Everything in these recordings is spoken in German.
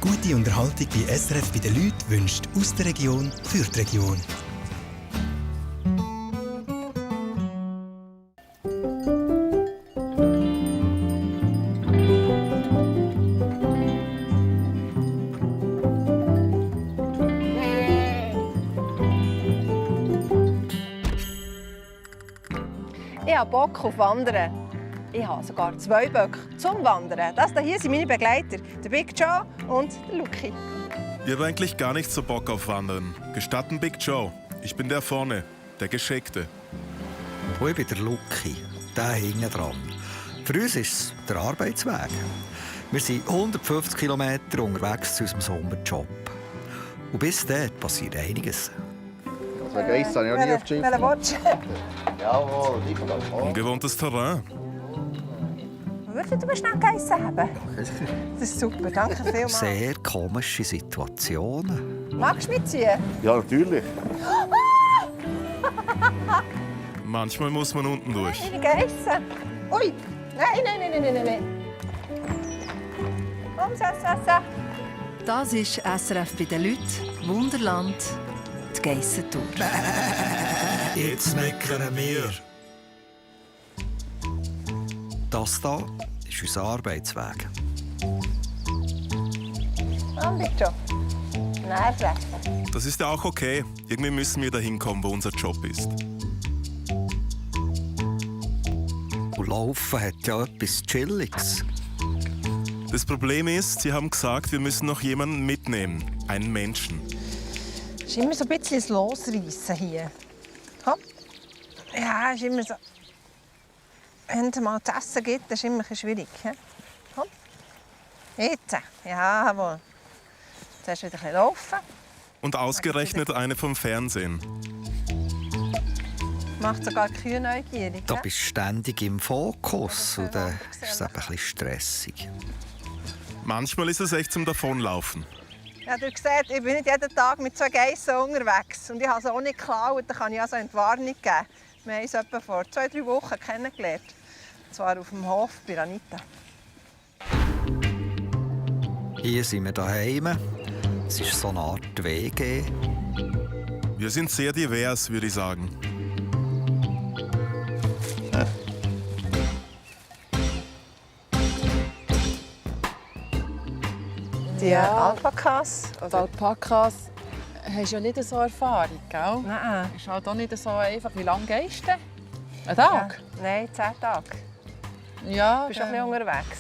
Gute Unterhaltung bei SRF bei den Leuten wünscht aus der Region für die Region. Ich habe Bock auf Wandern. Ich habe sogar 2 Böcke zum Wandern. Das hier sind meine Begleiter, der Big Joe und der Luki. Ich habe eigentlich gar nicht so Bock auf Wandern. Gestatten Big Joe. Ich bin der vorne, der Gescheckte. Und ich bin der Luki, der hinten dran. Für uns ist es der Arbeitsweg. Wir sind 150 Kilometer unterwegs zu unserem Sommerjob. Und bis dahin passiert einiges. Also Geiss habe ich auch nie auf die Schiff. Welchen willst du? Jawohl, ich glaube auch. Ungewohntes Terrain. Würdest du mir schnell Geiss haben? Das ist super, danke vielmals. Sehr komische Situationen. Magst du mitziehen? Ja, natürlich. Manchmal muss man unten durch. Meine Geissen. Ui, nein. Komm, Sassa. Das ist SRF bei den Leuten, Wunderland, die Geissentour. Jetzt meckern wir. Das hier ist unser Arbeitsweg. Komm, bitte. Nerven. Das ist ja auch okay. Irgendwie müssen wir dahin kommen, wo unser Job ist. Und Laufen hat ja etwas Chilliges. Das Problem ist, sie haben gesagt, wir müssen noch jemanden mitnehmen. Einen Menschen. Es ist immer so ein bisschen das Losreissen hier. Komm. Ja, es ist immer so. Wenn es mal zu essen gibt, ist es immer ein bisschen schwierig. He? Komm. Jetzt. Jawohl. Zuerst wieder ein bisschen laufen. Und ausgerechnet eine vom Fernsehen. Macht sogar die Kühe neugierig. Da he? bist du ständig im Fokus und dann ist es eben ein bisschen stressig. Manchmal ist es echt zum Davonlaufen. Ja, du siehst, ich bin nicht jeden Tag mit 2 Geissen unterwegs. Und ich habe sie auch nicht geklaut. Da kann ich also Entwarnung geben. Wir haben uns etwa vor 2-3 Wochen kennengelernt. Und zwar auf dem Hof bei Anita. Hier sind wir daheim. Es ist so eine Art WG. Wir sind sehr divers, würde ich sagen. Die Alpakas? Die Alpakas hast ja nicht so Erfahrung, gell? Nein. Ist halt auch nicht so einfach. Wie lange gehst du denn? Einen Tag? Ja. Nein, 10 Tage. Ja. Du bist ein bisschen unterwegs.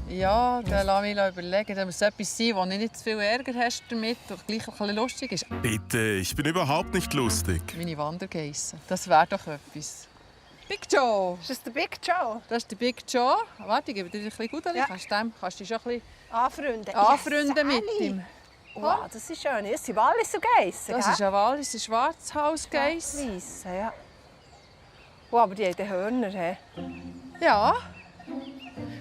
Ja, dann lass mich überlegen. Dann muss es etwas sein, wo du nicht zu viel Ärger hast damit und gleich ein bisschen lustig ist. Bitte, ich bin überhaupt nicht lustig. Meine Wandergeissen. Das wäre doch etwas. Big Joe! Ist das der Big Joe? Das ist der Big Joe. Warte, ich gebe dir ein bisschen gut. Ja. Kannst du dich schon ein bisschen Anfreunden. anfreunden mit ihm? Wow, das ist schön. Das sind Walliser Geissen, Das ist ein Walliser Schwarzhausgeiss. Weisse, ja. Wow, aber die haben den Hörner. He? Ja.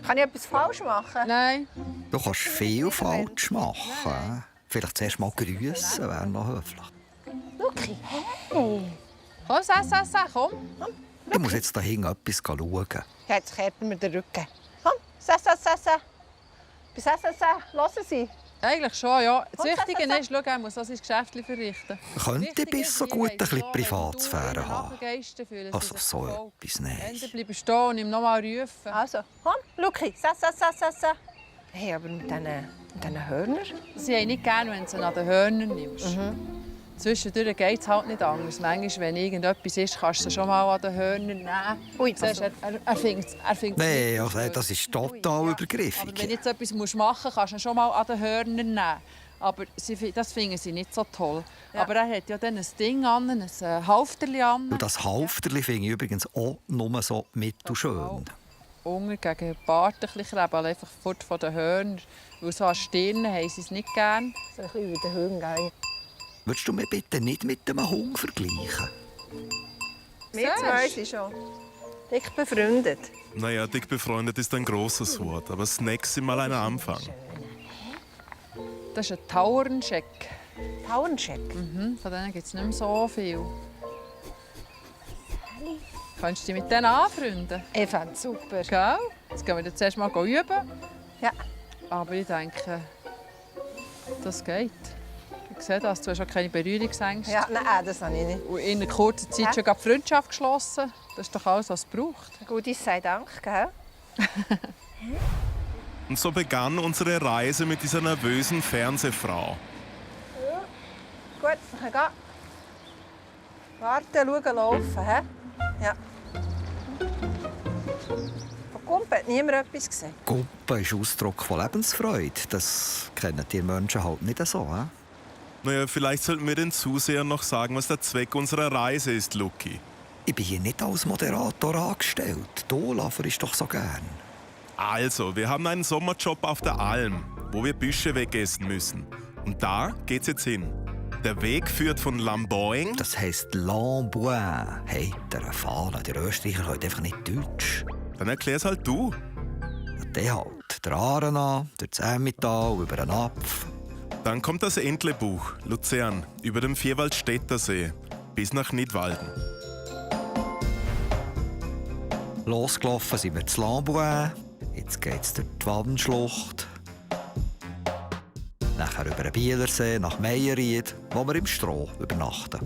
Kann ich etwas falsch machen? Nein. Du kannst viel falsch machen. Vielleicht zuerst mal grüßen, wäre noch höflich. Luki, hey. Komm, komm. Ich muss jetzt da hinten etwas schauen. Jetzt kehrt mir den Rücken. Komm, Sassa. Bei Sassa, hören Sie. Eigentlich schon, ja. Das Komm, Wichtige ist, schau, er muss auch sein Geschäft verrichten. Könnte bis so gut ein bisschen Privatsphäre haben. Also Also so etwas Ende nicht. bleiben stehen und ihm noch mal rufen. Also, komm, Luki, Sassa. Hey, aber mit diesen Hörnern? Sie haben nicht gerne, wenn du sie an den Hörnern nimmst. Zwischendurch geht es halt nicht anders. Manchmal, wenn irgendetwas ist, kannst du sie schon mal an den Hörnern nehmen. Ui, Siehst, er findet Nein, also, das ist total übergriffig. Aber wenn du jetzt etwas machen musst, kannst du ihn schon mal an den Hörnern nehmen. Aber das finden sie nicht so toll. Ja. Aber er hat ja dann ein Ding an, ein Halfterli an. Und das Halfterli finde ich übrigens auch nur so mittelschön. Unten gegen den Bart ein bisschen kleben, einfach fort von den Hörnern. Weil so an Stirnen haben sie es nicht gern. So ein bisschen wie der Höhengänger. Würdest du mich bitte nicht mit einem Hund vergleichen? Wir 2 sind schon dick befreundet. Naja, dick befreundet ist ein großes Wort, aber Snacks sind mal ein Anfang. Das ist ein Tauernscheck. Tauernscheck? Von denen gibt es nicht mehr so viel. Kannst du dich mit denen anfreunden? Ich fände es super. Gell? Jetzt gehen wir zuerst mal üben. Ja. Aber ich denke, Das geht. Ich sehe das. Du hast auch keine Berührungsängste. Ja, nein, das habe ich nicht. Und in einer kurzen Zeit schon gerade Freundschaft geschlossen. Das ist doch alles, was es braucht. Gutes sei Dank, gell? Und so begann unsere Reise mit dieser nervösen Fernsehfrau. Gut, wir können gehen. Warten, schauen, laufen. He? Ja. Von Kumpen hat niemand etwas gesehen. Gumpen ist Ausdruck von Lebensfreude. Das kennen die Menschen halt nicht so. He? Naja, vielleicht sollten wir den Zusehern noch sagen, was der Zweck unserer Reise ist, Luki. Ich bin hier nicht als Moderator angestellt. Du laberst doch so gern. Also, wir haben einen Sommerjob auf der Alm, wo wir Büsche wegessen müssen. Und da geht's jetzt hin. Der Weg führt von Lamboing. Das heisst Lamboing. Hey, der Fahne, der Österreicher können einfach nicht Deutsch. Dann erklär's halt du. Der halt. Der Aarena, der Zemmital, über den Apf. Dann kommt das Entlebuch, Luzern, über dem Vierwaldstätter See, bis nach Nidwalden. Losgelaufen sind wir zu Lamboing. Jetzt geht's durch die Wannschlucht. Nachher über den Bielersee nach Meierried, wo wir im Stroh übernachten.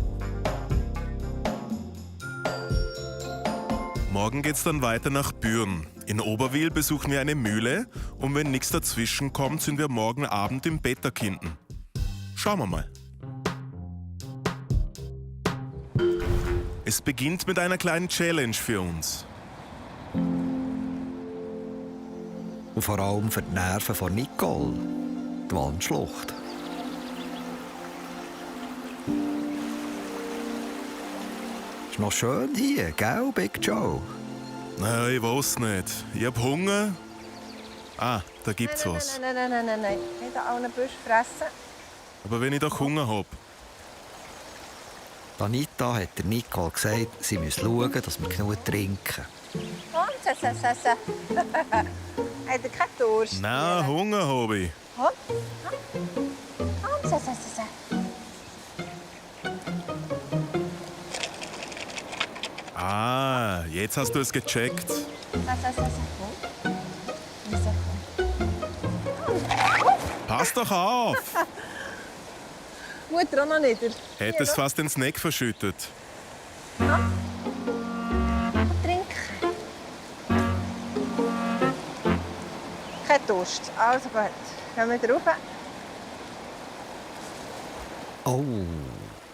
Morgen geht's dann weiter nach Büren. In Oberwil besuchen wir eine Mühle und wenn nichts dazwischen kommt, sind wir morgen Abend im Betterkinden. Schauen wir mal. Es beginnt mit einer kleinen Challenge für uns. Und vor allem für die Nerven von Nicole, die Wannschlucht. Ist noch schön hier, gell, Big Joe? Nein, ich weiß nicht. Ich hab Hunger. Ah, da gibt's was. Nein. Nicht an allen Büschen fressen. Aber wenn ich doch Hunger hab. Anita hat der Nicole gesagt, sie müsse schauen, dass wir genug trinken. Komm, Habt ihr keinen Durst? Nein, Hunger hab ich. Komm, Ah, jetzt hast du es gecheckt. Pass doch auf! Mutter auch noch nicht. Hättest fast den Snack verschüttet. Trink. Kein Durst. Also gut. Gehen wir rauf. Oh,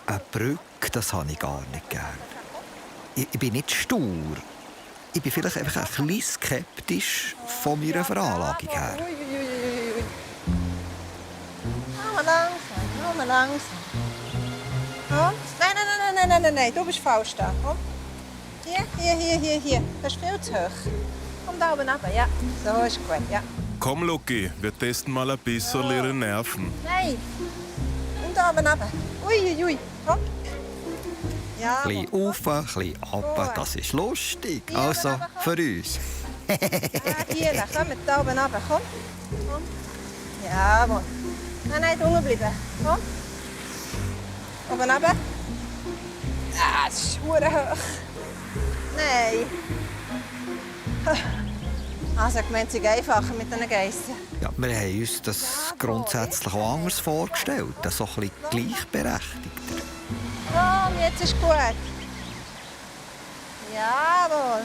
eine Brücke, das habe ich gar nicht gern. Ich bin nicht stur. Ich bin vielleicht einfach ein bisschen skeptisch von meiner Veranlagung her. Nur langsam. Komm. Nein. Du bist falsch da. Komm. Hier. Das ist viel zu hoch. Komm da oben runter. Ja, so ist gut. Ja. Komm, Luki, wir testen mal ein bisschen ihre Nerven. Nein. Und da oben runter. Ui. Komm. Ja. Ein bisschen rauf, ein bisschen runter, das ist lustig. Hier Also, runter, für uns. Hier, komm da oben runter. Komm. Jawohl. Nein, unten bleiben. Komm. Oben runter. Ah, das ist verdammt hoch. Nein. Also, ich meine, es ist einfacher mit diesen Geissen. Ja, wir haben uns das grundsätzlich auch anders vorgestellt. So ein bisschen gleichberechtigter. Komm, jetzt ist gut. Jawohl.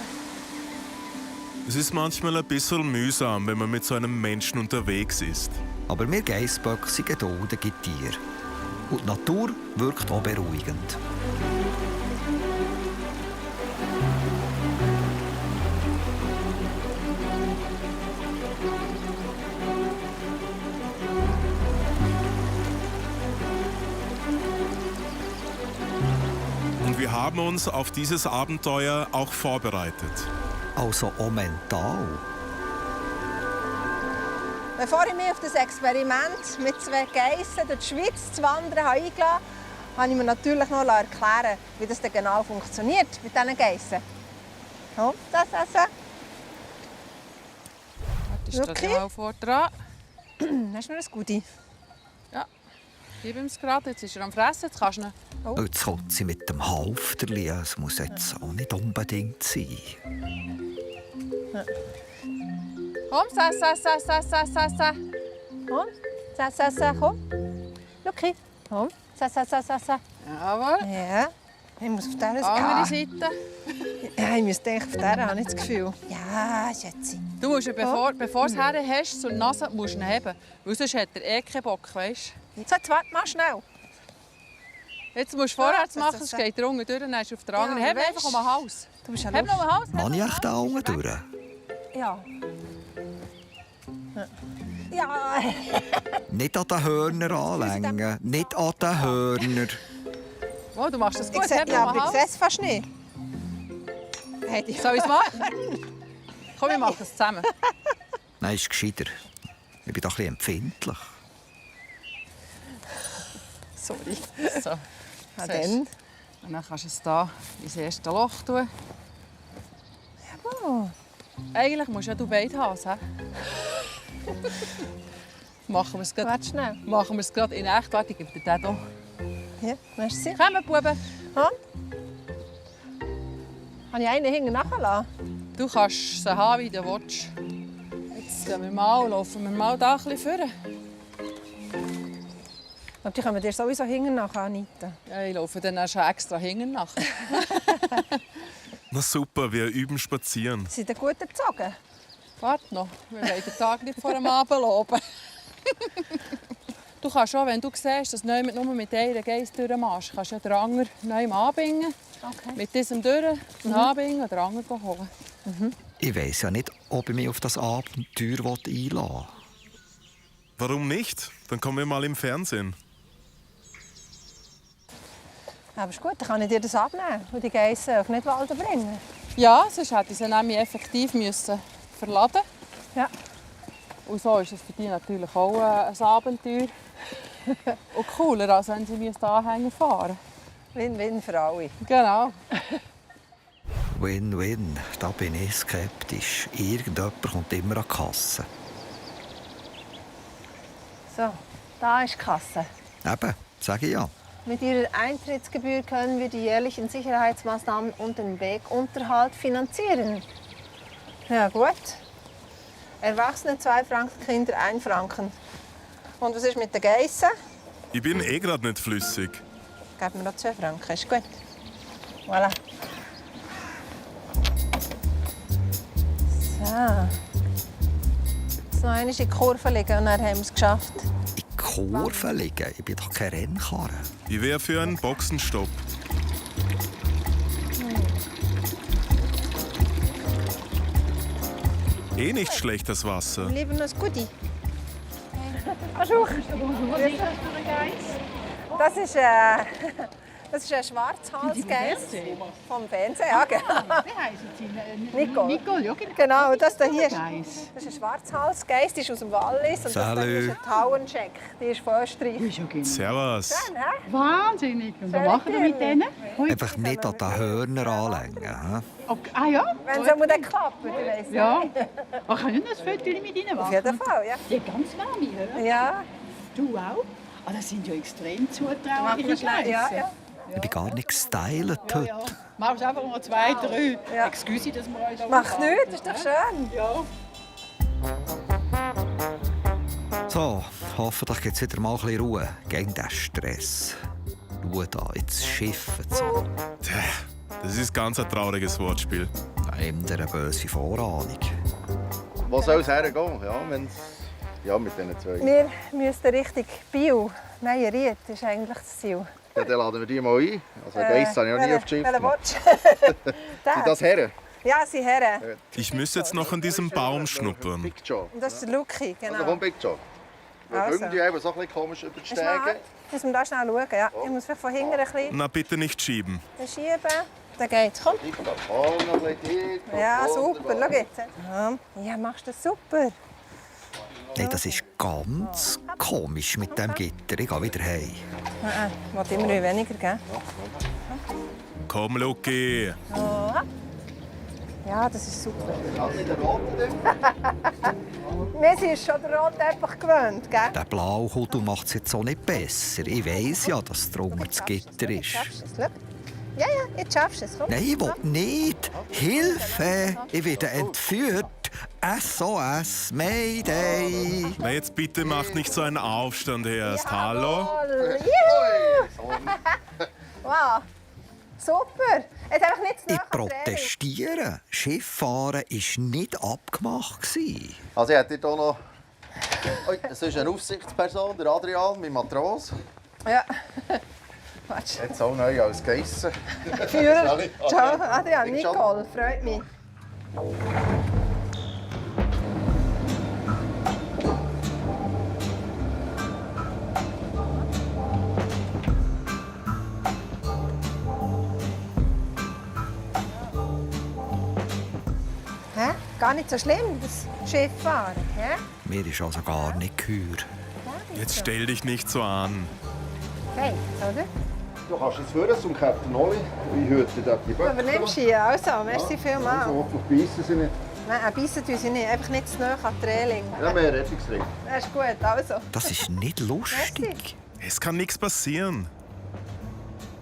Es ist manchmal ein bisschen mühsam, wenn man mit so einem Menschen unterwegs ist. Aber wir Geissböcke sind geduldige Tiere. Und die Natur wirkt auch beruhigend. Und wir haben uns auf dieses Abenteuer auch vorbereitet. Also auch mental. Bevor ich mich auf das Experiment mit 2 Geissen durch die Schweiz zu wandern eingeladen habe, ich mir natürlich noch erklären, wie das denn genau funktioniert mit diesen Geissen. Komm, das essen. Warte, Okay. steht mal vor dran. Hast du noch ein Goodie? Ja, gib ihm es gerade. Jetzt ist er am Fressen. Jetzt kannst du ihn... Und jetzt kommt sie mit dem Halfterli. Es muss jetzt auch nicht unbedingt sein. Komm, sass. Komm, Sa, komm. Luki, komm. Sa. Jawohl. Ja. Ich muss auf dieser Andere Seite. Ja, ich müsste eigentlich auf dieser, habe ich das Gefühl. Ja, Schätze. Du musst ihn, bevor du es her hast, zur Nase musst du ihn heben. Weil sonst hat er eh keinen Bock, weißt du? So, jetzt warte mal schnell. Jetzt musst du vorwärts machen, sonst geht er unten durch, dann hast du auf der anderen. Heb einfach um den Hals. Du bist ja Heb noch um den Hals. Mann, ich echt da unten durch? Ja. Ja. Nicht an den Hörner anlängen. Nicht an den Hörner. Oh, du machst das gut. Ich sehe, Heb ja, noch um den aber ich sehe Hals. es fast nicht. Hey, die Soll ich es machen? Komm, wir machen es zusammen. Nein, ist gescheiter. Ich bin doch ein bisschen empfindlich. Sorry. So. Ja, Siehst dann. Und dann kannst du es hier ins erste Loch tun. Oh. Eigentlich musst ja du beide haben. Machen wir es gerade. Warte schnell. Machen wir es gerade in echt. Warte, ich gebe dir den hier. Ja, merci. Kommen, Buben. Habe ich einen hinten nachgelassen? Du kannst sie haben, wie du willst. Jetzt gehen wir mal, laufen wir mal da ein bisschen vor. Aber die können dir sowieso hinten nachher, Anita. Ja, ich laufe dann auch schon extra hinten nach. Na super, wir üben spazieren. Sind die gut erzogen? Warte noch, wir wollen den Tag nicht vor dem Abend loben. Du kannst schon, wenn du siehst, dass du nur mit einer Geiss durchmachst, kannst du ja den Anger neu anbinden. Okay. Mit diesem durch, anbinden und den Anger holen. Ich weiss ja nicht, ob ich mich auf das Abenteuer einlassen will. Warum nicht? Dann kommen wir mal im Fernsehen. Aber ist gut, dann kann ich dir das abnehmen und die Geissen auf Nidwalden bringen. Ja, sonst hätte ich sie nämlich effektiv müssen verladen. Ja. Und so ist es für die natürlich auch ein Abenteuer. Und cooler, als wenn sie den Anhänger fahren. Win-win für alle. Genau. Win-win, da bin ich skeptisch. Irgendjemand kommt immer an die Kasse. So, da ist die Kasse. Eben, sage ich ja. Mit Ihrer Eintrittsgebühr können wir die jährlichen Sicherheitsmaßnahmen und den Wegunterhalt finanzieren. Ja, gut. Erwachsene 2 Franken, Kinder 1 Franken. Und was ist mit den Geissen? Ich bin eh gerade nicht flüssig. Geben wir noch 2 Franken, ist gut. Voilà. So. Jetzt noch einmal in die Kurve legen und dann haben wir es geschafft. In die Kurve liegen? Ich bin doch kein Rennkarre. Ich wäre für einen Boxenstopp. Eh nicht schlecht, das Wasser. Lieber noch ein Goodie. Das ist ein Schwarzhalsgeiss vom Fernsehen. Ja, genau. Nicole, ja, genau. Das hier ist ein Schwarzhalsgeiss, die ist aus dem Wallis. Und das hier ist ein Tauenscheck, die ist von Österreich. Servus. Schön, hä? Wahnsinnig. Und was machen wir mit denen? Einfach nicht an den Hörner anlängen. He? Okay. Ah ja? Wenn es dann klappt, ich weiss Ja. nicht. Wir können das Foto mit ihnen machen. Auf jeden Fall, ja. Die ganz warme, oder? Ja, Du auch? Ah, das sind ja extrem machen zutrauliche wir schnell. Ja, Geissen. ja. Ich bin gar nicht gestylt heute. Ja. Machst einfach mal 2, 3. Ja. Excuse, dass wir euch da Macht nichts, ist doch schön. Ja. So, hoffentlich gibt es wieder mal ein bisschen Ruhe gegen den Stress. Schau da, jetzt schiffen so. Das ist ganz ein trauriges Wortspiel. Immer eine böse Vorahnung. Wo soll es hergehen? Ja, wenn's... ja, mit diesen 2. Wir müssen Richtung Biel. Meieriet ist eigentlich das Ziel. Ja, dann laden wir die mal ein. Also Geiss habe ich noch nie auf die Schiff Welchen gemacht. willst du? Sind das Herren? Ja, sie Herren. Ich müsste jetzt noch an diesem Baum schnuppern. Big Joe. Und das ist der Luki, Also genau. komm, Big Joe. Wir Also. irgendwie eben so ein bisschen komisch über die Ist mal, Stege. müssen wir da schnell schauen. Ja. Ich muss vielleicht von hinten ein bisschen Na, bitte nicht schieben. schieben. Dann geht's. Komm. Ich da vorne ein bisschen hin. Ja, super. Wunderbar. Schau jetzt. Ja, machst du das super. Nein, das ist ganz komisch mit dem Gitter. Ich gehe wieder heim. Ich will immer weniger, gell? Komm, Luki. Ja, das ist super. Kannst du den roten denn? Wir sind schon den roten Teppich gewöhnt, gell? Der Blaukuddel macht es jetzt auch nicht besser. Ich weiss ja, dass es drunter das Gitter ist. Schaffst du es? Schau. Ja, jetzt schaffst du es. Komm. Nein, ich will nicht. Hilfe! Ich werde entführt. SOS, Mayday! Na, jetzt bitte macht nicht so einen Aufstand erst. Hallo? Wow, super. Jetzt einfach nicht zu Ich nahe am Training. protestiere. Schifffahren war nicht abgemacht. Also ich hätte hier noch... Es ist eine Aufsichtsperson, der Adrian, mein Matros. Ja. Warte. Jetzt auch neu als Geissen. Führer. Ciao, Adrian, Nicole. Freut mich. Hä? Gar nicht so schlimm, das Schifffahren. Hä? Mir ist also gar nicht geheuer. Jetzt stell dich nicht so an. Hey, oder? Du kannst jetzt führen zum Captain Oli. Wie hütet er die Du Böcke? übernimmst hier. Also, merci vielmals. Also, hoffentlich beißen sie nicht. Nein, beißen tun sie nicht. Einfach nicht zu nahe an die Reling. Ja, mehr Rettungsring. Das ist gut, also. Das ist nicht lustig. Es kann nichts passieren.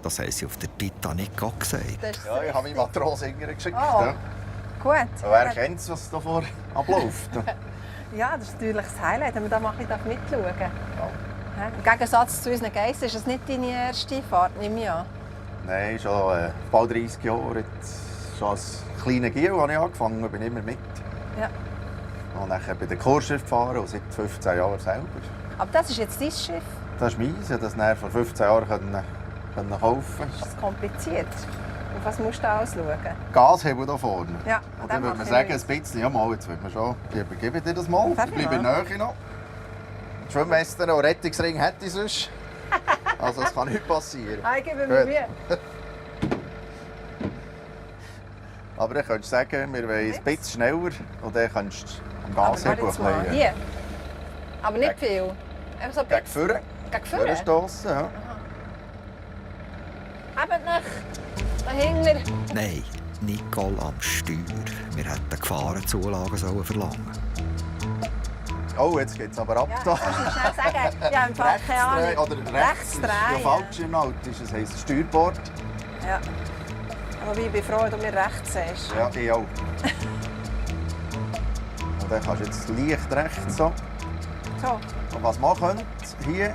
Das haben sie auf der Titanic auch gesagt. Das ist Ja, ich habe meinen Matros Inger geschickt. Oh. Ja. gut. Wer kennt es, was da vor abläuft? Ja, das ist natürlich das Highlight, wenn man da mal ein bisschen mitschauen darf. Ja. Im Gegensatz zu unseren Geissen ist das nicht deine erste Fahrt, nehme ich an. Nein, schon bald 30 Jahre. Schon als kleiner Giel habe ich angefangen, bin immer mit. Ja. Und dann bei den Kursschiff gefahren und seit 15 Jahren selber. Aber das ist jetzt dein Schiff. Das ist meins, ich konnte das dann vor 15 Jahren kaufen. Das ist kompliziert. Auf was musst du alles schauen? Gashebel hier vorne. Ja, Und den dann würde man mache sagen, ich ein bisschen, ja mal, jetzt würde man schon, ich übergebe dir das mal. Darf Ich ich bleibe in mal? der Nähe noch. Die Schwimmweste und Rettungsring hätte ich sonst. Also es kann nicht passieren. Ah, ich gebe mir Gut. Mühe. Aber dann könntest du sagen, wir wollen ein bisschen schneller und dann kannst du am Aber Gashebel warte jetzt mal. ein Hier. Aber nicht viel. Einfach so ein gegen bisschen. vorne. Gegen Vorne vorne? stossen, ja. Eben nicht. Dahinter. Nein, Nicole am Steuer. Wir hätten Gefahrenzulagen verlangen. Oh, jetzt geht es aber ab Ja, da. kannst du mir schnell sagen? Ja, im Fall keine Ahnung. Oder rechts ist ja drehen. falsch im Nautisch, das heisst Steuerbord. Ja. Aber ich bin froh, dass du mir rechts siehst. Ja, ich auch. Und dann kannst du jetzt leicht rechts so. So. Und was man könnt, hier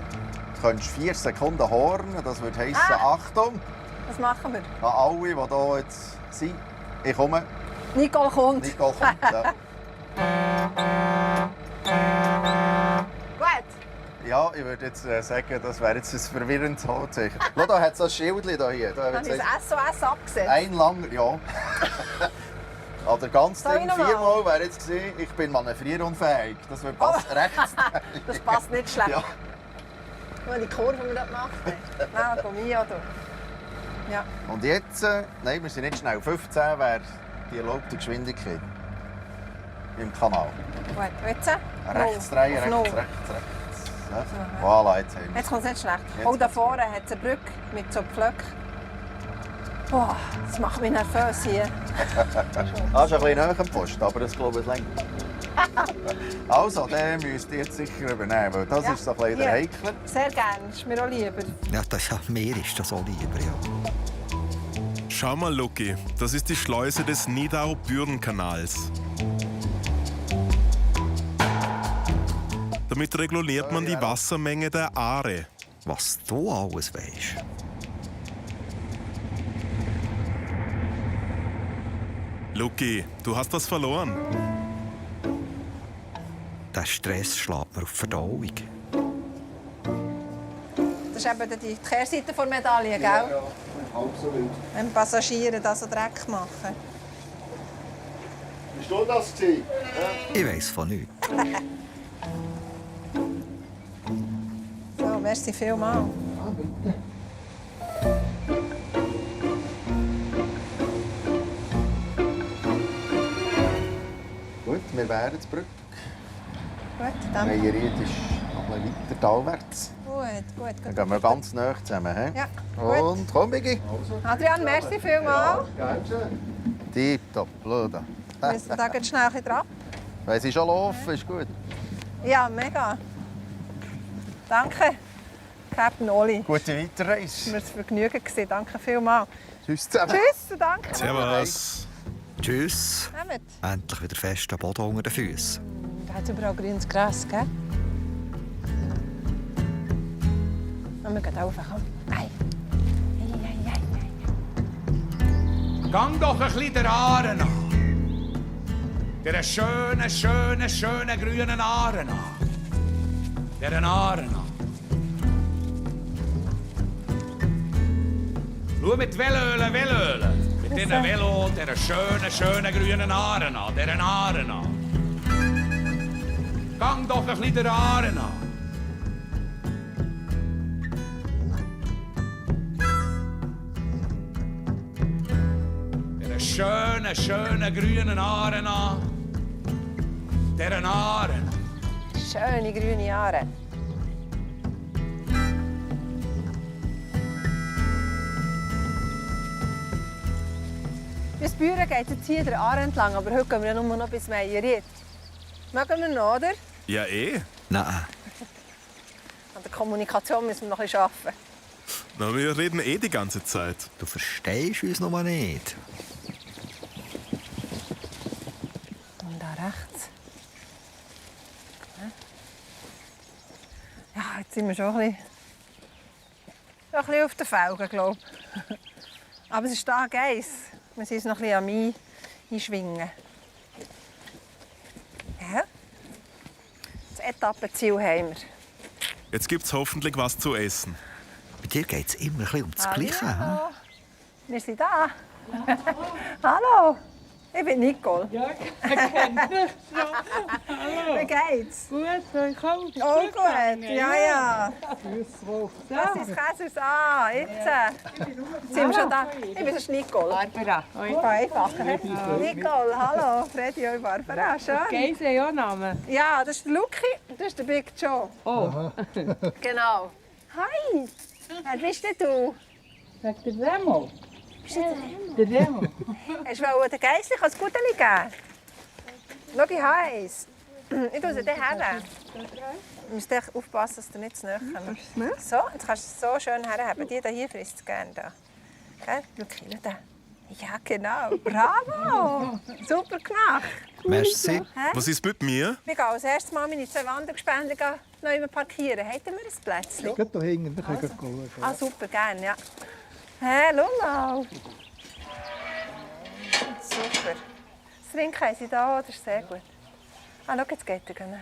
könntest du 4 Sekunden hornen. Das würde heissen, Achtung, Was machen wir? an alle, die hier jetzt sind. Ich komme, Nicole kommt. Nicole kommt. Ja. Gut. Ja, ich würde jetzt sagen, das wäre jetzt ein verwirrendes Handzeichen. Schau, da hat es ein Schild da hier. Da Habe ich das SOS abgesetzt? ein langer, ja. Oder ganz Soll ich Ding noch mal? 4-mal wäre jetzt gewesen, ich bin manövrierunfähig. Das würde passen. Rechts. Das passt nicht schlecht. Ja. Nur die Kurve, die wir dort gemacht haben. Nein, komm ich auch. Ja. Und jetzt, nein, wir sind nicht schnell. 15 wäre die erlaubte Geschwindigkeit im Kanal. Gut, jetzt? Rechts drehen, Auf rechts, null. rechts. Ja. Voilà, jetzt haben wir Jetzt kommt es nicht schlecht. Jetzt Oh, da kommt's vorne hat es eine Brücke mit so Pflöcken. Boah, das macht mich nervös hier. Ah, ist ein bisschen näher am Post, aber das glaube ich länger. Also, den müsst ihr jetzt sicher übernehmen, weil das Ja. ist so ein bisschen der Hier. Heikler. Sehr gerne, ist mir auch lieber. Ja, mir ist das auch lieber, ja. Schau mal, Luki, das ist die Schleuse des Nidau-Büren-Kanals. Damit reguliert man die Wassermenge der Aare. Was du alles weisst. Luki, du hast was verloren. Der Stress schlägt mir auf die Verdauung. Das ist eben die Kehrseite der Medaille, gell? Absolut. Wenn Passagiere da so Dreck machen. Bist du das gewesen? Ich weiss von nichts. So, merci vielmals. Gut, wir wären zur Brücke. Gut, dann. Meieried ist noch ein bisschen weiter talwärts. Gut. Dann gehen wir ganz nah zusammen. He? Ja, gut. Und komm, Biggi. Adrian, merci vielmals. Tipptopp, blöd. Wir müssen da jetzt schnell ein bisschen dran. Wenn sie schon laufen, ist gut. Ja, mega. Danke, Captain Oli. Gute Es Weiterreise. war mir ein Vergnügen. Danke vielmals. Tschüss zusammen. Tschüss, danke. Servus. Tschüss. Nehmt. Endlich wieder fest am Boden unter den Füßen. Da hat es überall grünes Gras, gell? Und wir gehen rauf, komm. Ei. Gang doch ein bisschen der Aare nach. Der schönen, schönen, schönen grünen Aare nach. Der Aare nach. Schau mit Velölen. Mit diesen Velo, der schönen, schönen grünen Aare nach. Der Aare nach. Gang doch ein bisschen der Aare nach. Schöne, schöne grünen Aare an. Deren Aare. Schöne grüne Aare. Bis Büren geht jetzt hier der Aare entlang, aber heute gehen wir ja nur noch bis Meijeriet. Mögen wir noch, oder? Ja, eh. Nein. An der Kommunikation müssen wir noch ein bisschen arbeiten. Na, wir reden eh die ganze Zeit. Du verstehst uns noch mal nicht. Und da rechts. Ja, jetzt sind wir schon ein bisschen auf den Felgen, glaube ich. Aber es ist da Geiss. Wir sind uns noch ein bisschen am Einschwingen. Ja. Das Etappenziel haben wir. Jetzt gibt's hoffentlich was zu essen. Bei dir geht es immer ein bisschen um das Gleiche. Hm? Hallo. Wir sind da. Hallo. Ich bin Nicole. Ja, ich kenne dich schon. Hallo. Wie geht's? Gut, ich auch. Oh gut, ja. Grüß drauf. Das ist Käsers an. Jetzt sind wir schon da. Ich bin sonst Nicole. Barbara. Einfach. Nicole, hallo. Freddy und Barbara. Schön. Geise ja Namen. Ja, das ist der Lucky, das ist der Big Joe. Oh. Genau. Hi. Wer bist denn du? Sagt der Remo. Der Remo. Hast du den Geisslich als Guteli geben? Schau, ich heiß. Ich tue sie dir her. Du musst echt aufpassen, dass du nicht zu nahe kommst. So, jetzt kannst du es so schön herhaben. Die hier frisst es gerne. Gell? Schau da. Ja, genau. Bravo. Super gemacht. Merci. Was ist mit mir? Wir gehen als erstes Mal meine 2 Wandergespendler neu parkieren. Hätten wir ein Plätzchen? Geht da hinten, dann können wir schauen. Ah, super, gerne, ja. Hey, Lula. Super. Das Trinken haben sie da, das ist sehr gut. Ah, schau, jetzt geht er.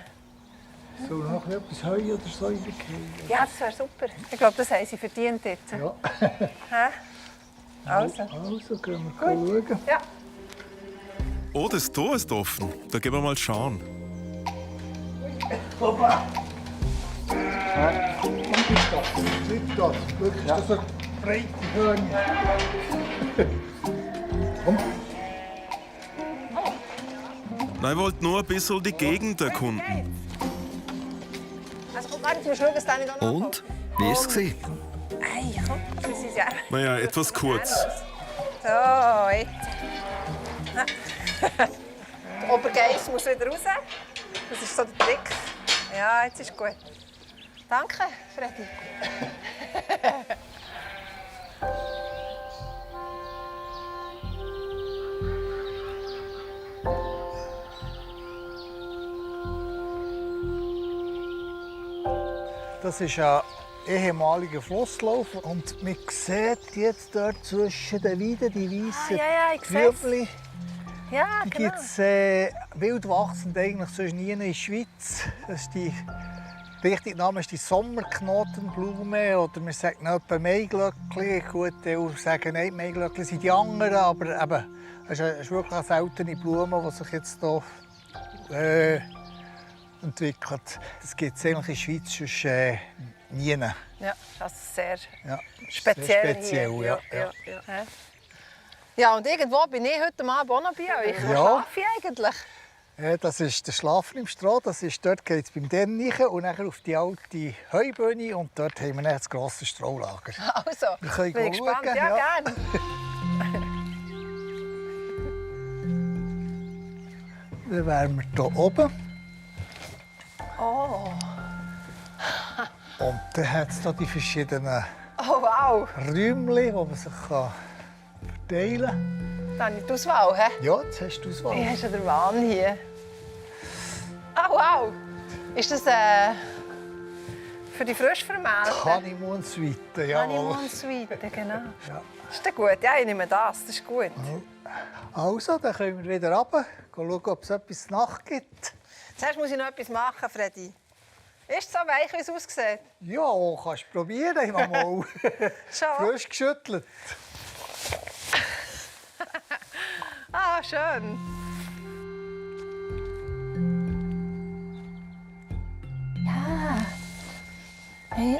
Soll noch etwas Heu oder so reingehen? Ja, das wäre super. Ich glaube, das haben sie verdient jetzt. Ja. Hä? Also. Also, gehen wir schauen. Ja. Oh, das Tor ist offen. Da gehen wir mal schauen. Nicht das. Wirklich, das ist eine breite Hörner. Komm. Na, ich wollte nur ein bisschen die Gegend erkunden. Also, komm, warte, wir schauen, dass da nicht noch Und? Wie war es? Ei, komm, das ist ja... Naja, etwas kurz. So, jetzt. Der Obergeiss muss wieder raus. Das ist so der Trick. Ja, jetzt ist gut. Danke, Freddy. Das ist ein ehemaliger Flusslauf und man sieht jetzt dort zwischen den Weiden die weißen ja, ich sehe es. Kübel. Ja, Die genau. gibt es wild wachsend eigentlich sonst nie in der Schweiz. Das ist der richtige Name ist die Sommerknotenblume oder wir sagen auch etwa Maiglöckli. Gut, die sagen nicht, Maiglöckli sind die anderen, aber eben, es ist wirklich eine seltene Blume, die sich jetzt hier entwickelt. Das gibt es eigentlich in der Schweiz sonst nie. Ja, das ist sehr Ja, speziell, sehr speziell hier. ja. Ja, und irgendwo bin ich heute Abend auch noch bei euch. Wo Ja. schlafe ich eigentlich? Das ist der Schlafen im Stroh. Dort geht es beim Dennichen und dann auf die alte Heubühne. Und dort haben wir dann das grosse Strohlager. Also, Wir können bin ich schauen, gespannt. Ja, gerne. Dann wären wir hier oben. Oh. Und dann hat es hier die verschiedenen Oh, wow. Räumchen, wo man sich verteilen kann. habe ich die Auswahl, hä? Ja, jetzt hast du es Auswahl. Ich habe schon den Wahn hier. Ah, wow! Ist das für die frisch Vermählten? Honeymoon-Suite, ja. Honeymoon-Suite, genau. Ja. Ist das gut? Ja, ich nehme das. Das ist gut. Also, dann können wir wieder runter. Schauen, ob es etwas zu Nacht gibt. Zuerst muss ich noch etwas machen, Freddy. Ist es so weich, wie es aussieht? Ja, kannst du probieren. Ich habe mal Schon? frisch geschüttelt. Ah, schön. Ja. Hey.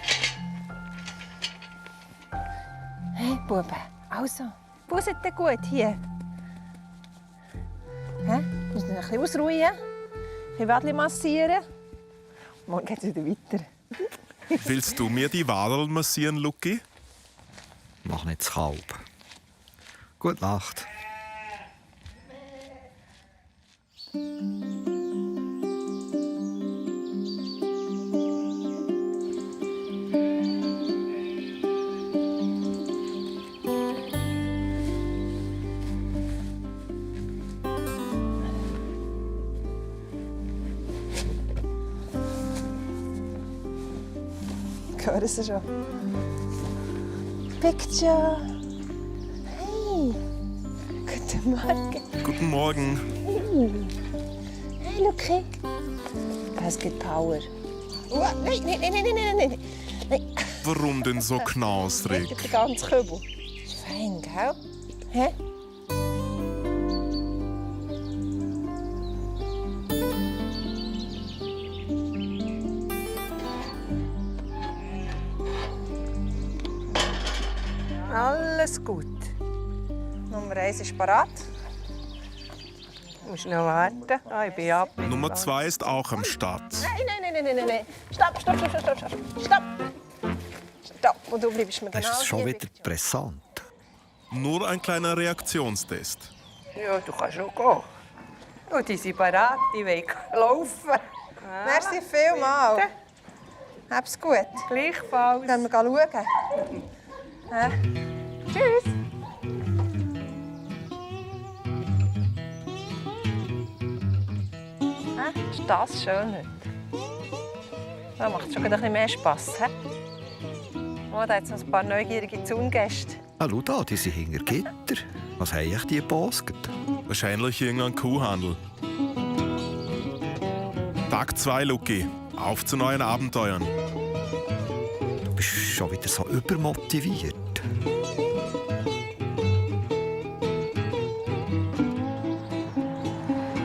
Hey, Buben. Also, buset dir gut hier. Hä? Muss ich noch ein bisschen ausruhen, ein bisschen Wadli massieren. Morgen geht es wieder weiter. Willst du mir die Wadeln massieren, Luki? Mach nicht zu Kalb. Gute Nacht. Hören Sie schon? Picture. Hey. Guten Morgen. Guten Morgen. Hey, Luki. Es gibt Power. Oh, nein. Warum denn so knausrig? Nicht den ganzen Kübel. Ist fein, gell? Hä? Alles gut. Nummer 1 ist parat. Du musst noch warten. Ah, ich bin ab. Nummer 2 ist auch am Start. Nein. Stopp. Stopp. Und du bleibst mir genau Das ist schon hier. wieder pressant. Nur ein kleiner Reaktionstest. Ja, du kannst schon gehen. Und die sind bereit, die wollen laufen. Merci vielmals. Hab's gut. Gleichfalls. Können wir schauen? Tschüss. Ist das schön heute? Da macht es schon ein bisschen mehr Spass. Oh, da hat es noch ein paar neugierige Zaungäste. Ah, schau da, die sind hinter Gitter. Was haben ich die gepostet? Wahrscheinlich irgendein Kuhhandel. Tag 2, Luki. Auf zu neuen Abenteuern. Du bist schon wieder so übermotiviert.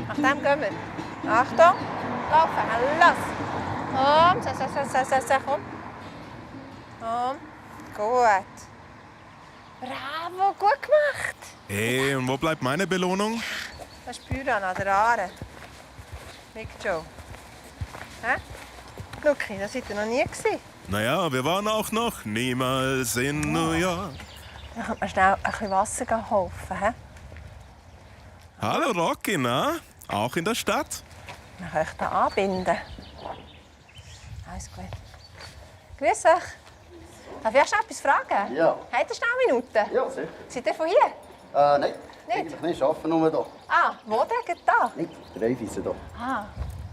Nach dem gehen wir. Achtung, laufen, los. Komm, komm. Gut. Bravo, gut gemacht. Hey, und wo bleibt meine Belohnung? Das ist Büran an der Aare. Big Joe. Hä? Luki, da seid ihr noch nie gewesen. Naja, wir waren auch noch niemals in New York. Dann könnte man schnell ein bisschen Wasser holen. He? Hallo Rocky, na? Auch in der Stadt? Man kann euch hier anbinden. Alles gut. Grüß euch. Darf ich euch schnell etwas fragen? Ja. Habt ihr schnell Minuten? Ja, sicher. Seid ihr von hier? Nein, Nicht? eigentlich nicht. Ich arbeite nur hier. Ah, wo denn? Da? Nicht, der Reifeisen hier.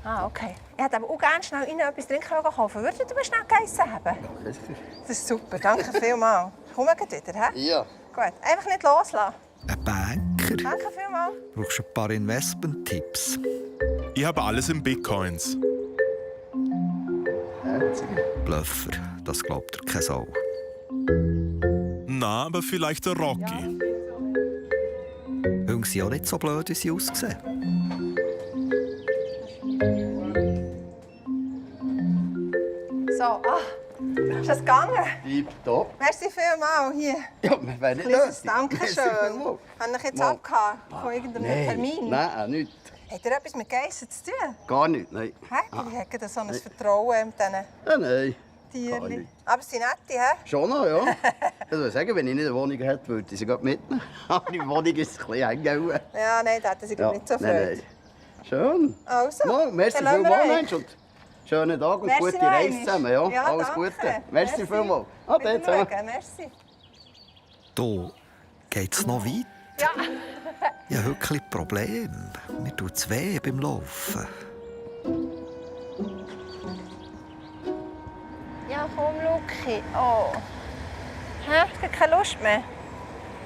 Ah, okay. Ich hätte aber auch gerne schnell Ihnen etwas trinken kaufen. Würdet ihr mir schnell geissen haben? Ja, sicher. Das ist super. Danke vielmals. Kommen wir wieder, hä? Ja. Gut. Einfach nicht loslassen. Ein Banker. Danke vielmals. Brauchst du ein paar Investment-Tipps? Ich habe alles in Bitcoins. Bluffer, das glaubt er keine Sau. Na, aber vielleicht der Rocky. Jungs sind auch nicht so blöd, wie sie aussehen. So, ist das gegangen? Tipptopp. Merci vielmals. Hier. Ja, wir werden nicht Kleines nötig. Dankeschön. Merci Habe ich jetzt Mal. abgehauen von irgendeinem Termin? Nein, nichts. Hat ihr etwas mit Geissen zu tun? Gar nicht, nein. Hä? Ich hätte so ein Vertrauen mit diesen Ja, nein. Gar Tieren. nicht. Aber sie sind nette, hä? Schon noch, ja. Ich würde sagen, wenn ich nicht eine Wohnung hätte, würde ich sie gerade mitnehmen. Aber die Wohnung ist ein bisschen eng. Ja, nein, da hätten sie glaub ich, nicht so Freude. Nein. Schön. Also, No, merci dann lassen wir vielmals, euch. Mensch. Und schönen Tag und Merci gute noch Reise einmal. zusammen. Ja? Ja, Alles danke. Gute. Merci vielmals. Ade Wieder zusammen. schauen. Merci. Da geht's noch weit. Ja. Ich habe wirklich ein Problem. Mir tut es weh beim Laufen. Ja, komm, Luki. Oh. Hä? Ich habe keine Lust mehr.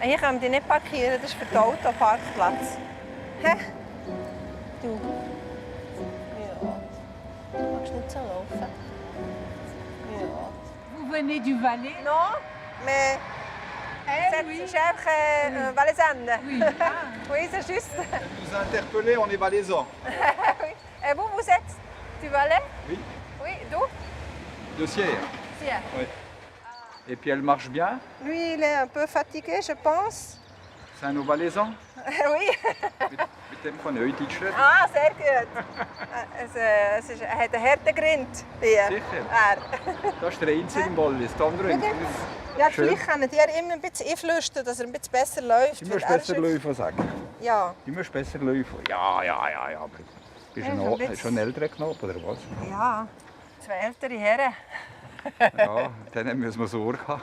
Hier können wir dich nicht parkieren, das ist für den Autoparkplatz. Hä? Du. Ja. Magst du nicht so laufen? Ja. Vous venez du Valais? Non, mais... oui. C'est cher valaisanne. Oui. Oui, c'est juste. Vous interpellez, on est valaisans. Oui. Et vous êtes du Valais? Oui. Oui, d'où? De Sierre. Sierre. Oui. Et puis elle marche bien. Lui, il est un peu fatigué, je pense. C'est un Valaisans. Oui. Mit dem von euch Deutschland. Ah, sehr gut. Er hat einen harten Grind. Hier. Sicher. Er. Das ist der einzige im Wallis. Die anderen Ja, Schön. vielleicht können die immer ein bisschen einflüstern, dass er ein bisschen besser läuft. Du musst weil er besser ist- laufen, sagen. Ja. Du musst besser laufen. Ja, aber bist Ja, du so ein noch, bisschen. hast du schon einen älteren Knapp, oder was? Ja. 2 ältere Herren. Ja, denen müssen wir Sorge haben.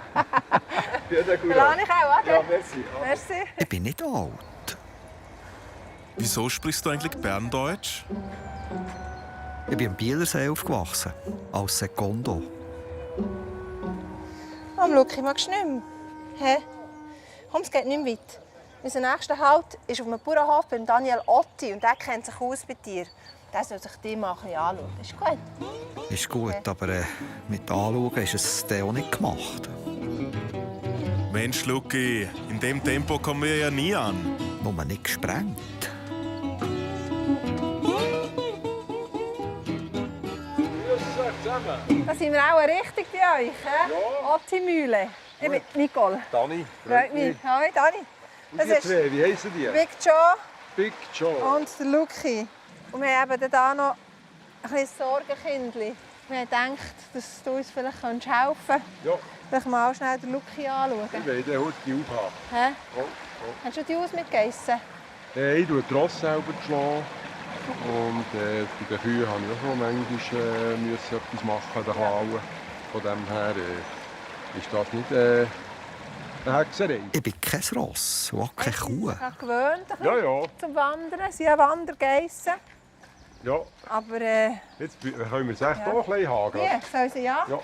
Ja, der gut. Lade ich auch, oder? Ja, merci. Merci. Ich bin nicht alt. Wieso sprichst du eigentlich Berndeutsch? Ich bin am Bielersee aufgewachsen, als Sekondo. Oh, Luki, magst du nicht mehr? Hä? Komm, es geht nicht mehr weit. Unser nächster Halt ist auf einem Bauernhof bei Daniel Otti und der kennt sich aus bei dir. Der soll sich dich mal ein bisschen anschauen. Ist gut? Ist gut, aber mit Anschauen ist es dann auch nicht gemacht. Mensch, Luki, in dem Tempo kommen wir ja nie an. Nur nicht gesprengt. Da sind wir auch richtig bei euch, hä? Ja. Otti-Mühle. Ich bin Nicole. Dani, Freut mich. Hoi, Dani. Das ist wie heissen die? Big Joe Big Joe. und der Luki. Und wir haben eben hier noch ein kleines Sorgenkindchen. Wir haben gedacht, dass du uns vielleicht helfen könntest. Ja, Vielleicht mal schnell den Luki anschauen. ich will den heute aufhaben. Hä? Oh, Hast du die aus mitgeissen? Ich tue die Rosse selber schlagen. Und bei den Kühen habe ich auch noch manchmal müssen etwas machen, den Klauen. Von dem her ist das nicht eine Hexerei. Ich bin kein Ross und auch keine Kuh. Ich habe gewöhnt ein Ja, bisschen ja. zum Wandern. Sie haben Wandergeissen. Ja, Aber jetzt können wir es echt auch ein bisschen haben. hier, soll sie ja? Ja,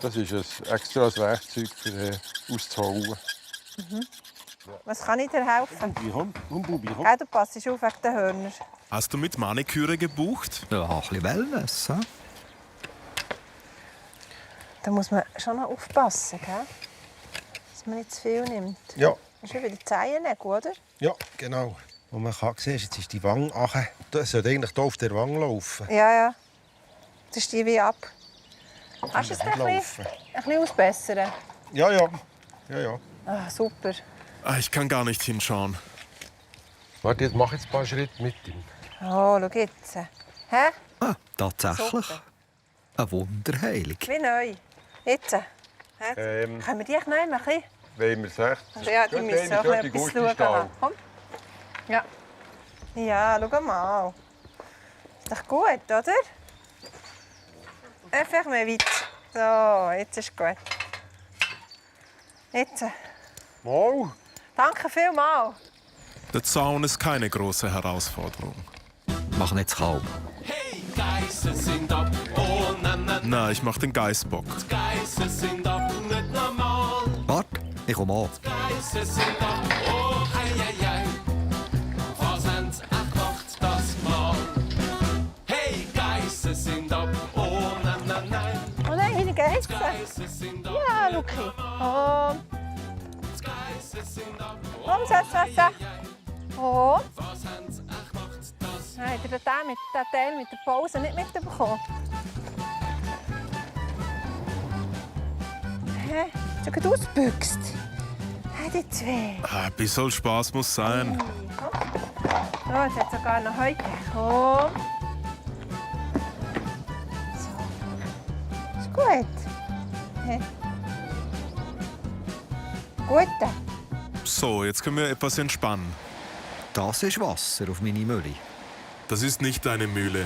das ist ein extra Werkzeug für auszuhauen. Was kann ich dir helfen? Bubi, komm. Gell, du passt auf wegen den Hörnern. Hast du mit Maniküre gebucht? Ja, ein bisschen Wellness. He? Da muss man schon noch aufpassen, gell? Dass man nicht zu viel nimmt. Ja, Das ist wie bei den Zehennägeln, oder? ja, genau. Und man kann sehen, jetzt ist die Wange ange. Das sollte eigentlich hier auf der Wange laufen. Ja, ja. Das ist die wie ab. Kannst du es Nicht dann ein bisschen ausbessern? Ja, ja. Ja, ja. Ah, super. Ah, ich kann gar nicht hinschauen. Warte, jetzt mach jetzt ein paar Schritte mit ihm. Oh, schau jetzt. Hä? Ah, tatsächlich. Super. Eine Wunderheilung. Wie neu. Jetzt. Hä? Können wir die echt noch ein bisschen? Wollen wir es echt? Also ja, die müssen auch ein bisschen etwas schauen. Komm. Ja. Ja, schau mal. Ist doch gut, oder? Einfach mehr weit. So, jetzt ist gut. Jetzt. Mal. Danke vielmals. Der Zaun ist keine große Herausforderung. Mach nicht zu kalt. Hey, Geissen sind ab, oh na na. Na, ich mach den Geißbock. Geissen sind ab, nicht normal. Warte, ich komme an. Geissen sind ab, oh hei hei hei. Was haben sie auch gemacht, das Mal? Hey, Geissen sind ab, oh na na nein. Oh nein, meine Geissen. Geissen sind ab, Ja, Luki. Und Geissen sind ab, komm, setz. Und? was haben sie auch gemacht, das Habt ihr den Teil mit der Pause nicht mitbekommen? Hä? Hast du gerade ausgebüxt? Hä, die zwei. Ah, ein bisschen Spaß muss sein. Oh, jetzt hat sogar noch heute. Komm. So. Ist gut. Hä? Gut. So, jetzt können wir etwas entspannen. Das ist Wasser auf meine Mühle. Das ist nicht deine Mühle.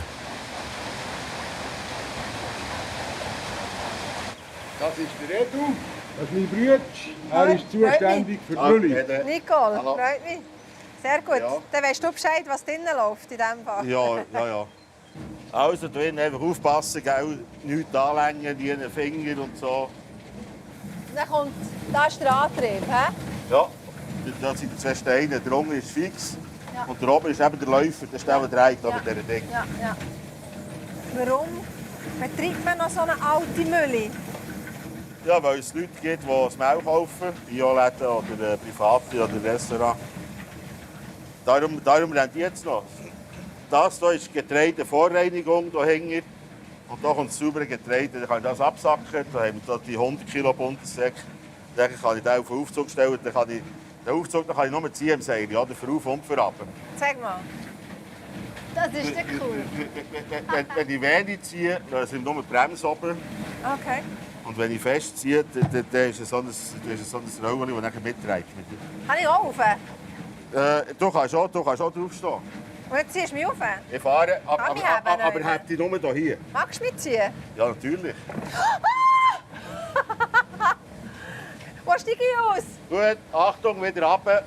Das ist der Edu, das ist mein Bruder. Er ist zuständig für die Mühle. Nicole, freut mich. Sehr gut. Ja. Dann weißt du Bescheid, was drinnen läuft in diesem Fall. Ja. Also drin einfach aufpassen, gell? Nichts anlängen, nie einen Finger und so. Dann kommt, da ist der Antrieb, hä? Ja, da sind die 2 Steine. Der unten ist fix Ja. und der oben ist eben der Läufer, der ist der, der dreht Ja. über diesen Ding. Ja. Warum betreibt man noch so eine alte Mühle? Ja, weil es Leute gibt, die das Mehl kaufen, Bioläden oder Private oder Restaurants. Darum rentiert es noch. Das hier ist Getreidevorreinigung dahinter. Und da kommt das saubere Getreide, dann kann ich das absacken. Da haben wir die 100 Kilo bunten Säcke. Dann kann ich den auf den Aufzug stellen. Dann kann ich, den Aufzug kann ich nur ziehen im Seil, ja, für auf und für runter. Sag mal. Das ist ja cool. Wenn ich wenig ziehe, dann sind nur die Bremse oben. Okay. Und wenn ich fest ziehe, dann ist es so ein Rollen, das nachher mitträgt. Kann ich auch rauf? Du kannst auch draufstehen. Und jetzt ziehst du mich rauf? Ich fahre, Kann ich haben, aber Leute? habt ihr nur hier? Magst du mitziehen? Ja, natürlich. Wo steige ich aus? Gut, Achtung, wieder runter.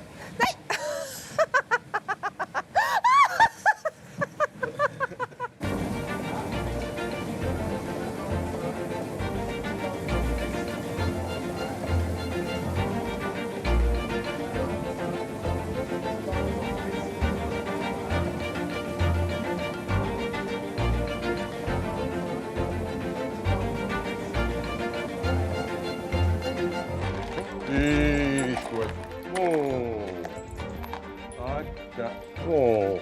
Ist gut. Oh. Danke. Oh.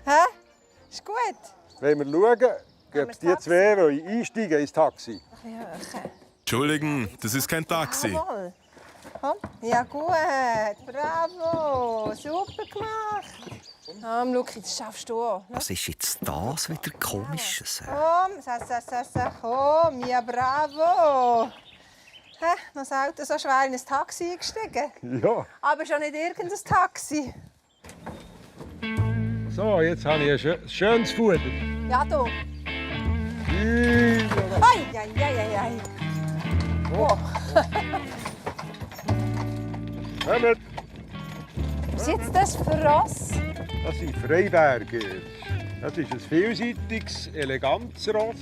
Hä? Ist gut? Wenn wir schauen, gibt es die 2, die einsteigen ins Taxi. Ja, okay. Entschuldigen, das ist kein Taxi. Jawohl. Komm. Ja, gut. Bravo. Super gemacht. Luki, das schaffst du auch. Was ist jetzt das wieder Komisches? Komm, ja, bravo. Hä? Noch selten so schwer in ein Taxi eingestiegen. Ja. Aber schon nicht irgendein Taxi. So, jetzt habe ich ein schönes Futter. Ja, du. Ei. Oh. Kommt! Was ist jetzt das für Ross? Das sind Freiberger. Das ist ein vielseitiges, elegantes Ross.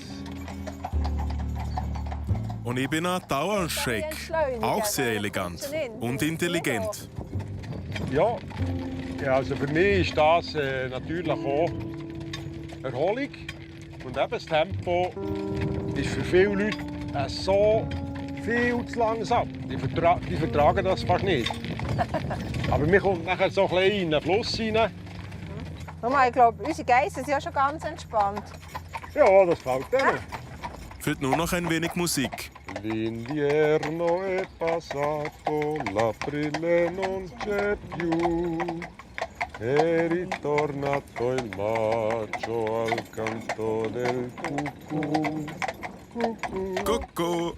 Und ich bin ein Dauerscheck. Auch sehr elegant und intelligent. Ja, also für mich ist das natürlich auch Erholung. Und eben das Tempo ist für viele Leute so viel zu langsam. Die vertragen das fast nicht. Aber mir kommt nachher so ein bisschen in den Fluss rein. Ich glaube, unsere Geissen sind ja schon ganz entspannt. Ja, das gefällt denen. Fehlt nur noch ein wenig Musik. L'invierno è passato, l'aprile non c'è più. È ritornato il maggio al canto del cucù. Cucù.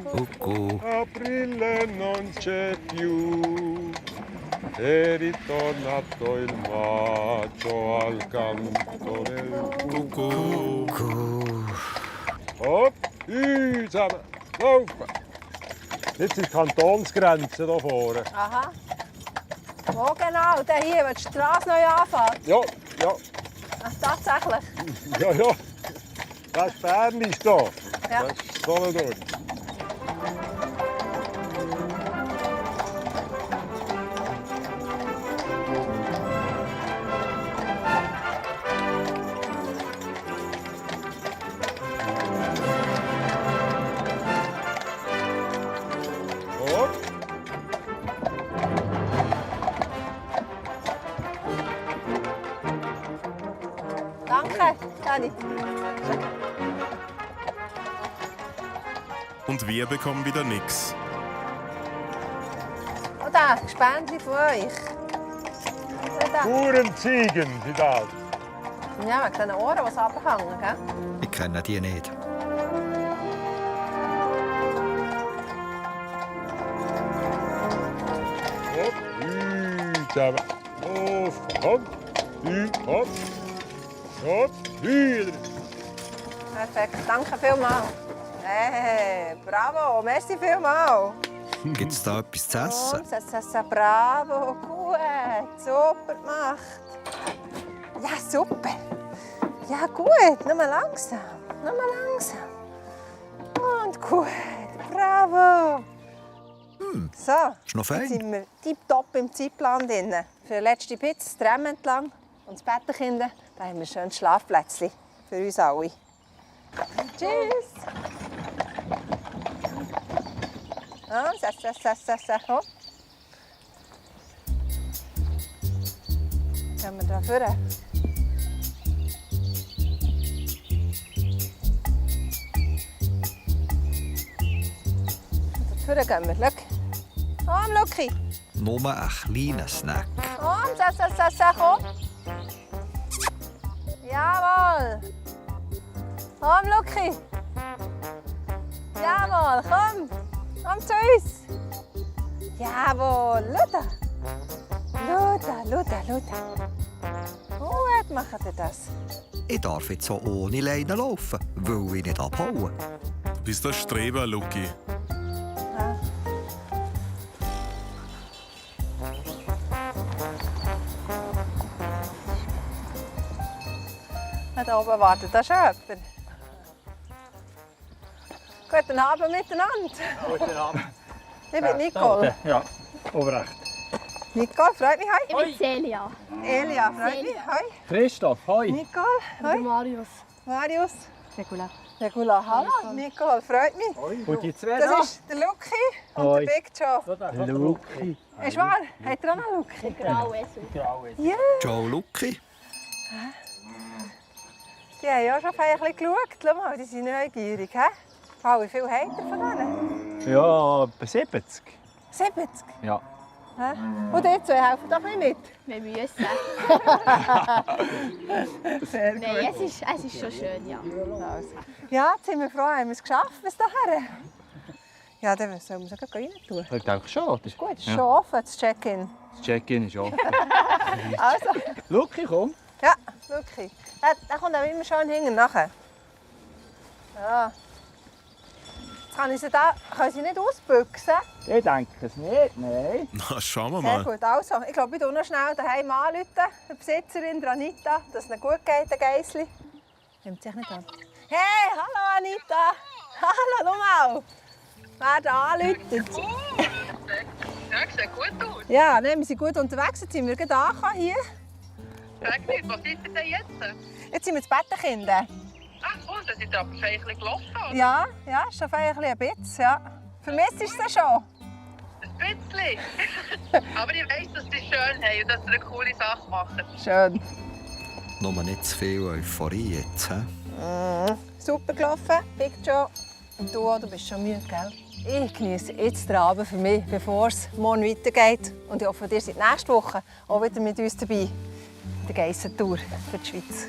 Cucù. Aprile non c'è più. È ritornato il maggio al canto del cucù. Hopp, zusammen, laufen. Jetzt ist die Kantonsgrenze hier vorne. Aha. Wo genau? Der hier, wo die Straße neu anfängt? Ja. Ach, tatsächlich? Ja. Das ist Bernisch hier. Ja. Das ist Solothurn. Danke, Dani. Und wir bekommen wieder nichts. Oh, da, Gespendli von euch. Da. Bauernziegen sind das. Ja, wegen diesen Ohren, die runterhängen, gell? Ich kenne die nicht. Zusammen. Auf, hopp, hopp, hopp, wieder. Perfekt, danke vielmals. Hey, bravo, merci vielmals. Gibt es da etwas zu essen? Bravo, gut, super gemacht. Ja, super. Ja, gut, nur mal langsam, Und gut, bravo. So, ist noch fein. jetzt sind wir tipptopp im Zeitplan drin. Für den letzten Pitz, die Remme entlang und das Bettenkind, da haben wir ein schönes Schlafplätzchen für uns alle. Tschüss. Komm. Gehen wir da vorne? Da vorne gehen wir. Schau. Komm, Luki. Nur ein kleiner Snack. Komm, komm. Jawohl. Komm, Luki. Jawohl, komm. Komm zu uns. Jawohl, Luda. Gut macht ihr das. Ich darf jetzt so ohne Leine laufen, weil ich nicht abhauen. Du bist ein Streber, Luki. Da oben wartet da schon jemand. Guten Abend miteinander. Guten Abend. Ich bin Nicole. Ja, Obrecht. Nicole, freut mich. Hi. Ich bin Celia. Elia, freut mich. Hi. Christoph, hoi. Nicole, hi. Marius. Marius. Regula. Hallo. Nicole, freut mich. Und die zwei Das ist der Luki und Hoi. der Big Joe. Luki. Ist wahr? Hat er auch noch Luki? Ja. Ciao, Luki. Die haben ja schon ein bisschen geschaut. Schau mal, die sind neugierig. Wie viel habt ihr von denen? Ja, etwa 70. 70? Ja. Und ihr zwei helfen doch nicht mit? Wir müssen. Sehr gut. Nein, es ist schon schön, ja. Ja, jetzt sind wir froh, haben wir es geschafft bis dahin. Ja, dann sollen wir es rein tun. Ich denke schon. Das ist Gut, es ist schon offen, das Check-in. Das Check-in ist offen. Also. Luki, komm. Ja, Luki. Der kommt auch immer schön hinten nachher. Ja. Jetzt können sie nicht ausbüchsen. Ich denke es nicht, nein. Na, schauen wir Sehr mal. gut, also, ich glaube, ich rufe noch schnell daheim anrufen, der Besitzerin, der Anita, dass es ihnen gut geht, der Geissli. Nimmt sich nicht an. Hey, hallo Anita! Hallo, schau mal! Wer da anruft. Ja, sieht gut aus. Ja, wir sind gut unterwegs, jetzt sind wir gerade angekommen hier. Sag nicht, was ist denn jetzt? Jetzt sind wir zu Bettenkind. Ach so, das ist aber schon ein bisschen gelaufen, oder? Ja, schon ein bisschen, ja. Vermisst ist es schon? Ein bisschen. Aber ich weiss, dass sie schön haben und dass sie eine coole Sache machen. Schön. Nur nicht zu viel Euphorie jetzt. Super gelaufen, Big Joe. Und du bist schon müde, gell? Ich genieße jetzt den Abend für mich, bevor es morgen weitergeht. Und ich hoffe, ihr seid nächste Woche auch wieder mit uns dabei. Der Geissentour für die Schweiz.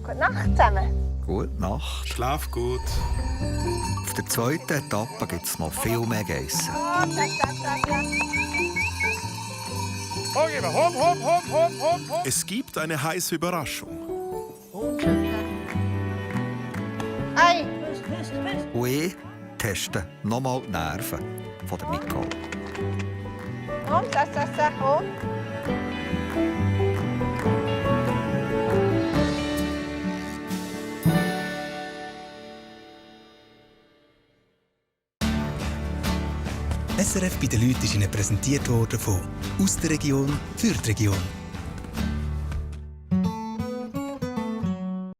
Gute Nacht zusammen. Gute Nacht. Schlaf gut. Auf der zweiten Etappe gibt es noch viel mehr Geissen. Es gibt eine heiße Überraschung. Hey! Und ich teste nochmal die Nerven von der Nicole. Komm, komm. SRF bei den Leuten ist Ihnen präsentiert worden von «Aus der Region für die Region».